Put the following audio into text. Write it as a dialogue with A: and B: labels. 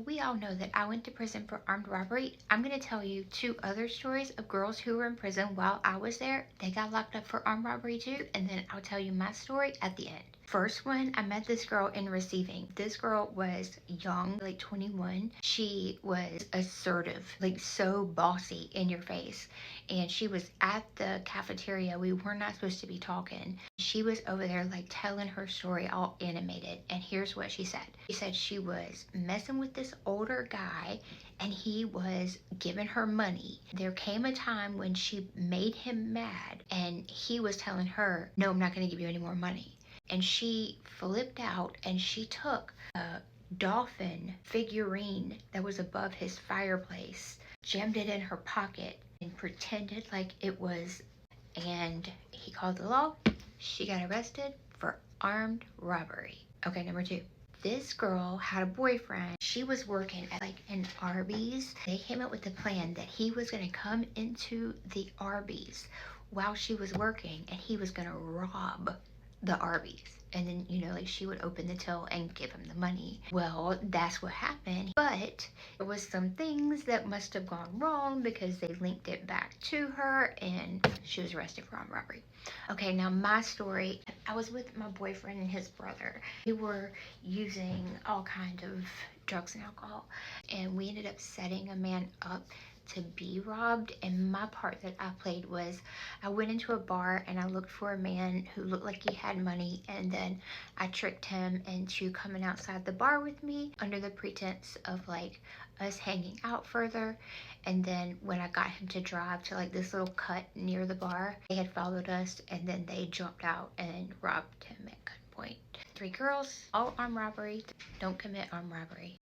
A: We all know that I went to prison for armed robbery. I'm going to tell you two other stories of girls who were in prison while I was there. They got locked up for armed robbery too, and then I'll tell you my story at the end. First one, I met this girl in receiving. This girl was young, like 21. She was assertive, like so bossy in your face. And she was at the cafeteria. We were not supposed to be talking. She was over there like telling her story all animated. And here's what she said. She said she was messing with this older guy and he was giving her money. There came a time when she made him mad and he was telling her, no, I'm not going to give you any more money. And she flipped out and she took a dolphin figurine that was above his fireplace, jammed it in her pocket, and pretended like it was. And he called the law. She got arrested for armed robbery. Okay, number two. This girl had a boyfriend. She was working at like an Arby's. They came up with the plan that he was going to come into the Arby's while she was working and he was going to rob the Arby's. And then, like she would open the till and give him the money. Well, that's what happened. But there was some things that must have gone wrong because they linked it back to her and she was arrested for armed robbery. Okay, now my story. I was with my boyfriend and his brother. We were using all kind of drugs and alcohol, and we ended up setting a man up to be robbed. And my part that I played was I went into a bar and I looked for a man who looked like he had money, and then I tricked him into coming outside the bar with me under the pretense of like us hanging out further. And then when I got him to drive to like this little cut near the bar, they had followed us and then they jumped out and robbed him at gunpoint. Three girls, all armed robbery. Don't commit armed robbery.